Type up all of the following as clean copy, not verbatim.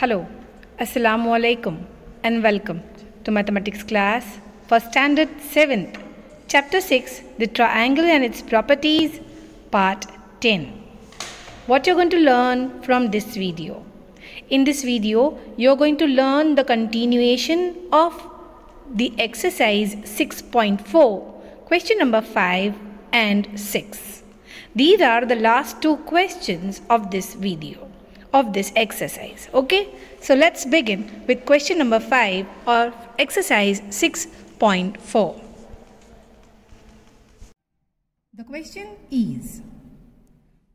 Hello, Assalamu alaikum and welcome to Mathematics class for Standard 7th, Chapter 6, The Triangle and its Properties, Part 10. What you're going to learn from this video. In this video, you're going to learn the continuation of the exercise 6.4, question number 5 and 6. These are the last two questions of this video, of this exercise. Okay, so let's begin with question number 5 of exercise 6.4. The question is,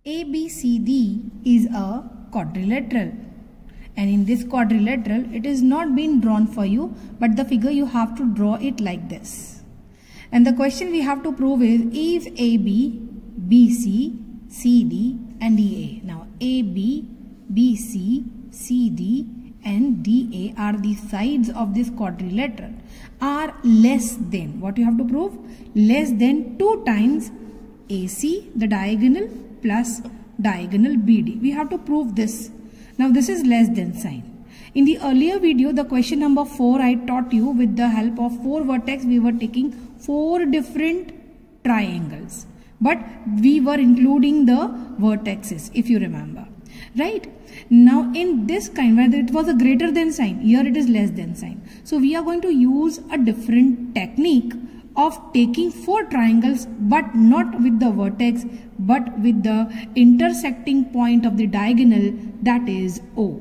ABCD is a quadrilateral, and in this quadrilateral it is not been drawn for you, but the figure you have to draw it like this. And the question we have to prove is, if AB, BC, CD and DA. Now AB, BC, CD and DA are the sides of this quadrilateral are less than, what you have to prove? Less than 2 times AC, the diagonal, plus diagonal BD. We have to prove this. Now this is less than sign. In the earlier video, the question number 4, I taught you with the help of 4 vertex, we were taking 4 different triangles. But we were including the vertexes, if you remember. Right? Now in this kind, whether it was a greater than sign, here it is less than sign. So we are going to use a different technique of taking 4 triangles, but not with the vertex, but with the intersecting point of the diagonal, that is O.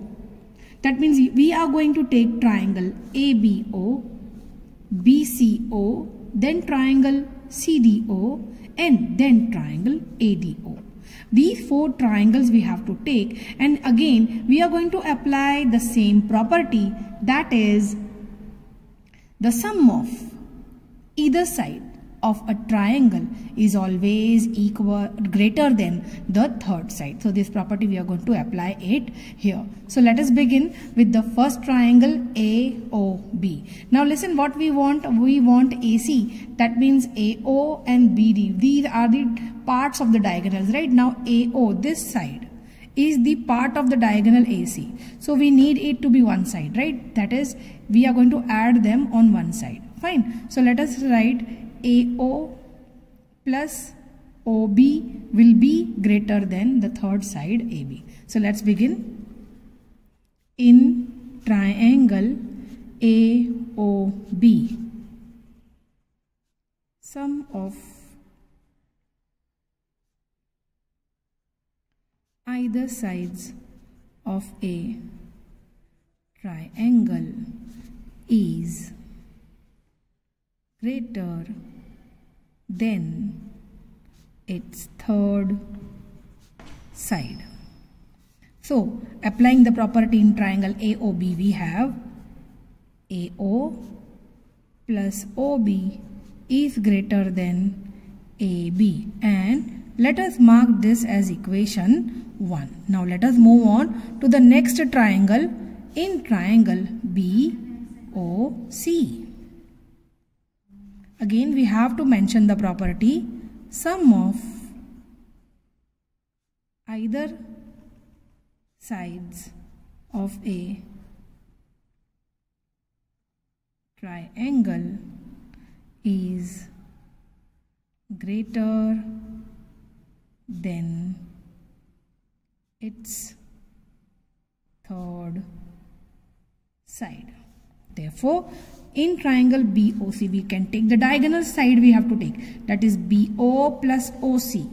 That means we are going to take triangle ABO, BCO, then triangle CDO, and then triangle ADO. These 4 triangles we have to take, and again we are going to apply the same property, that is the sum of either side of a triangle is always greater than the third side. So this property we are going to apply it here. So let us begin with the first triangle AOB. Now listen what we want. We want AC. That means AO and BD. These are the parts of the diagonals, right? Now AO, this side, is the part of the diagonal AC. So we need it to be one side, right? That is, we are going to add them on one side. Fine. So let us write AO plus OB will be greater than the third side AB. So let's begin. In triangle AOB, sum of either sides of a triangle is greater than its third side. So applying the property in triangle AOB, we have AO plus OB is greater than AB, and let us mark this as equation 1. Now let us move on to the next triangle, in triangle BOC. Again we have to mention the property sum of either sides of a triangle is greater than its third side. Therefore, in triangle BOC, we can take the diagonal side we have to take, that is BO plus OC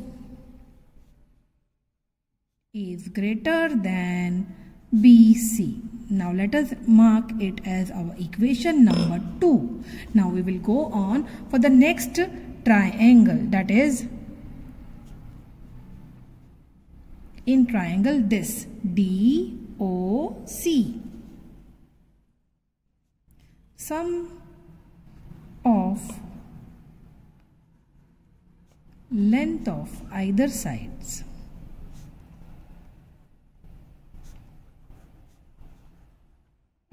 is greater than BC. Now let us mark it as our equation number 2. Now we will go on for the next triangle, that is in triangle this DOC. Sum of length of either sides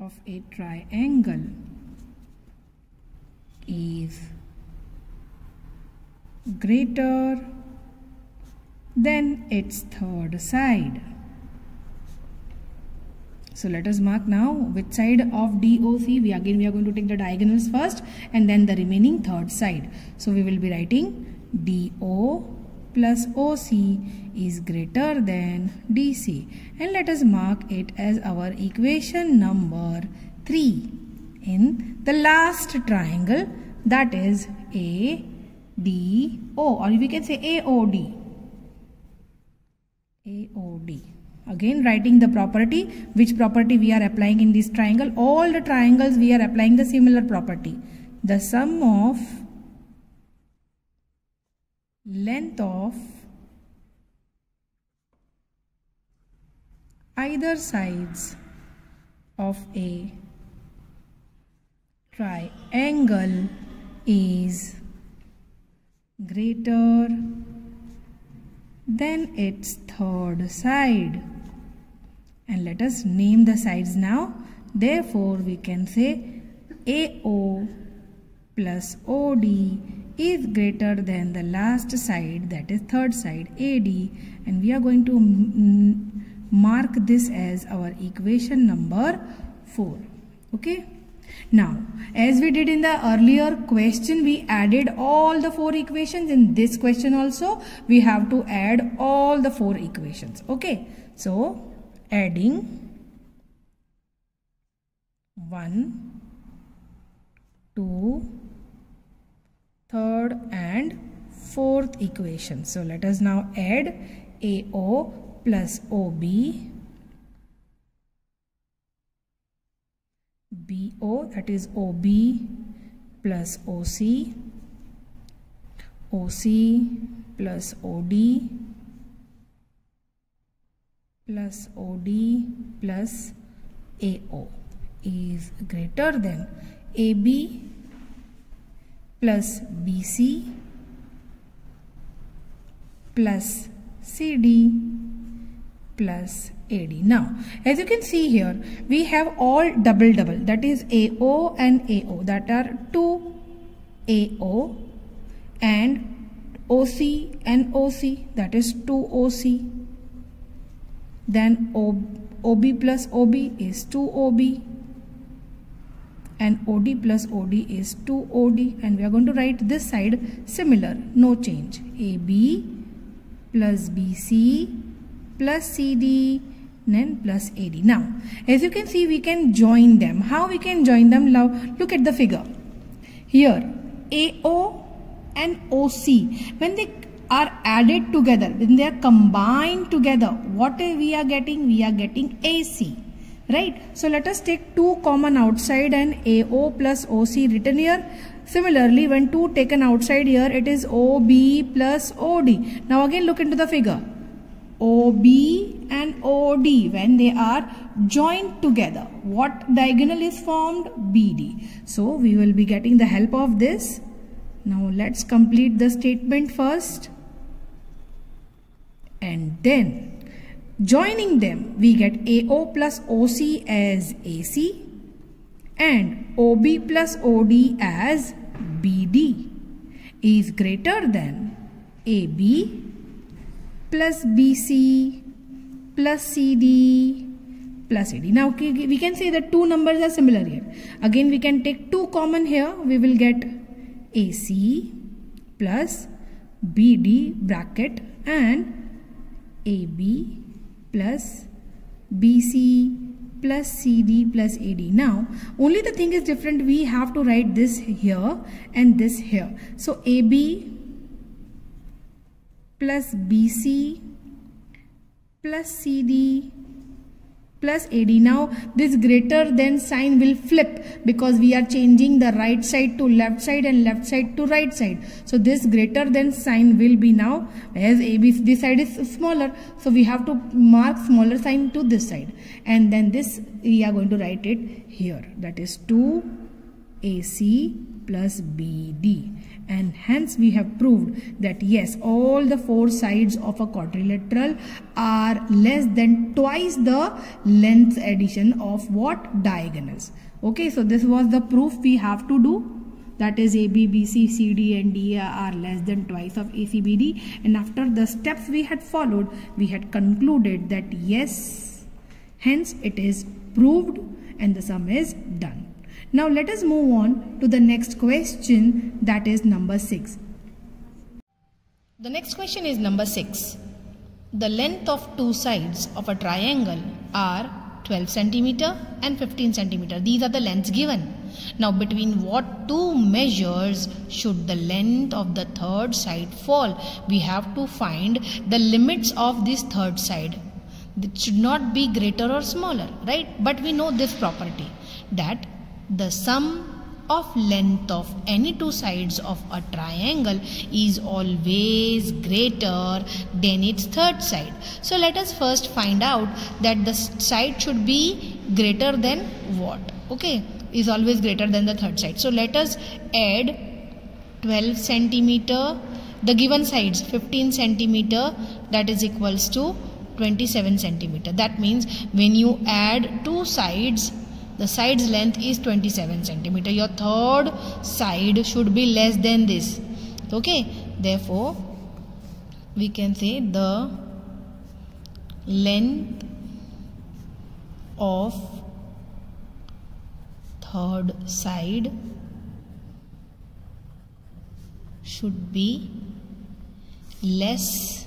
of a triangle is greater than its third side. So let us mark now which side of DOC. We are going to take the diagonals first and then the remaining third side. So we will be writing DO plus OC is greater than DC, and let us mark it as our equation number 3 in the last triangle, that is ADO, or we can say AOD. AOD. Again writing the property, which property we are applying in this triangle. All the triangles we are applying the similar property. The sum of length of either sides of a triangle is greater than its third side. And let us name the sides now. Therefore, we can say AO plus OD is greater than the last side, that is third side AD, and we are going to mark this as our equation number 4. Okay. Now, as we did in the earlier question, we added all the 4 equations. In this question also, we have to add all the 4 equations. Okay. So, adding 1, 2, third and fourth equation. So let us now add AO plus OB, BO, that is OB plus OC, OC plus OD plus OD plus AO is greater than AB plus BC plus CD plus AD. Now, as you can see here, we have all double, that is AO and AO, that are 2 AO, and OC and OC, that is 2 OC. Then OB plus OB is 2 OB, and OD plus OD is 2 OD, and we are going to write this side similar, no change. AB plus BC plus CD then plus AD. Now, as you can see, we can join them. How we can join them? Now, look at the figure. Here, AO and OC, when they are added together, when they are combined together, what we are getting? We are getting AC. Right? So let us take 2 common outside and AO plus OC written here. Similarly, when 2 taken outside here, it is OB plus OD. Now again look into the figure. OB and OD, when they are joined together, what diagonal is formed? BD. So we will be getting the help of this. Now let's complete the statement first. And then joining them, we get AO plus OC as AC and OB plus OD as BD is greater than AB plus BC plus CD plus AD. Now we can say that 2 numbers are similar here. Again we can take 2 common here. We will get AC plus BD bracket and AB plus BC plus CD plus AD. Now, only the thing is different. We have to write this here and this here. So, AB plus BC plus CD plus AD. Now, this greater than sign will flip because we are changing the right side to left side and left side to right side. So, this greater than sign will be now, as AB, this side is smaller. So, we have to mark smaller sign to this side. And then this, we are going to write it here. That is 2AC plus BD. And hence we have proved that yes, all the 4 sides of a quadrilateral are less than twice the length addition of what? Diagonals. Okay, so this was the proof we have to do. That is AB, BC, CD and DA are less than twice of AC, BD. And after the steps we had followed, we had concluded that yes, hence it is proved and the sum is done. Now let us move on to the next question, that is number 6. The next question is number 6. The length of two sides of a triangle are 12 centimeter and 15 centimeter. These are the lengths given. Now between what two measures should the length of the third side fall? We have to find the limits of this third side. It should not be greater or smaller, right? But we know this property, that the sum of length of any two sides of a triangle is always greater than its third side. So let us first find out that the side should be greater than what? Okay, is always greater than the third side. So let us add 12 centimeter, the given sides 15 centimeter, that is equals to 27 centimeter. That means when you add two sides, the side's length is 27 centimeter. Your third side should be less than this. Okay. Therefore, we can say the length of third side should be less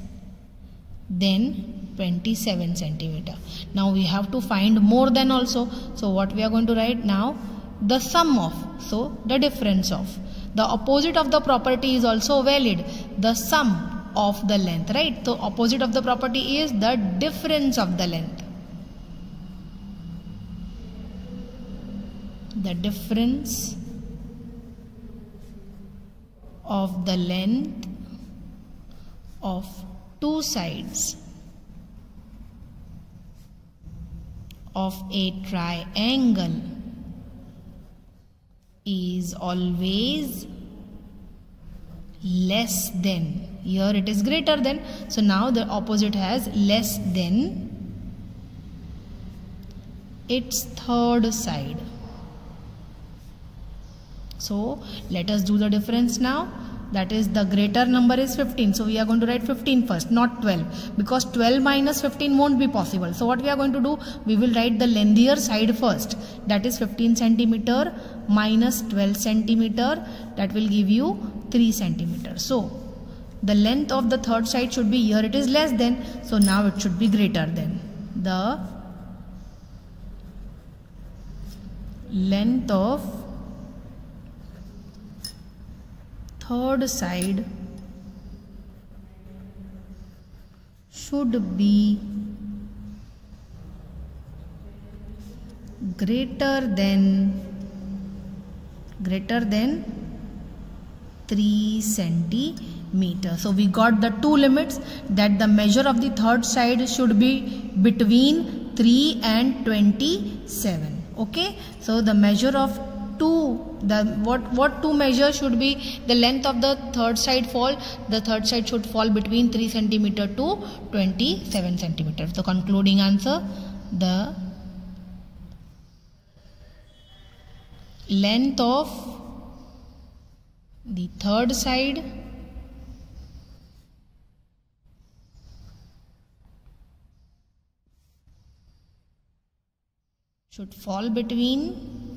than 27 centimeter. Now we have to find more than also. So what we are going to write now? The sum of. So the difference of. The opposite of the property is also valid. The sum of the length, right? So opposite of the property is the difference of the length. The difference of the length of two sides of a triangle is always less than. Here it is greater than. So now the opposite has less than its third side. So let us do the difference now. That is, the greater number is 15. So we are going to write 15 first, not 12. Because 12 minus 15 won't be possible. So what we are going to do? We will write the lengthier side first. That is 15 centimeter minus 12 centimeter. That will give you 3 centimeter. So the length of the third side should be, here it is less than. So now it should be greater than. The length of third side should be greater than 3 centimeter. So we got the two limits, that the measure of the third side should be between 3 and 27. Okay, so the measure of what two measures should be the length of the third side fall? The third side should fall between 3 centimeter to 27 centimeter. So concluding answer, the length of the third side should fall between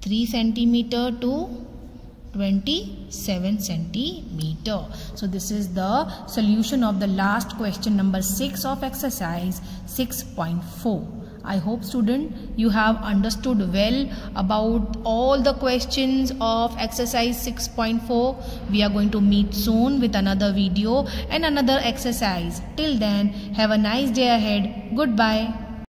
3 centimeter to 27 centimeter. So this is the solution of the last question, number 6 of exercise 6.4. I hope student you have understood well about all the questions of exercise 6.4. We are going to meet soon with another video and another exercise. Till then, have a nice day ahead. Goodbye.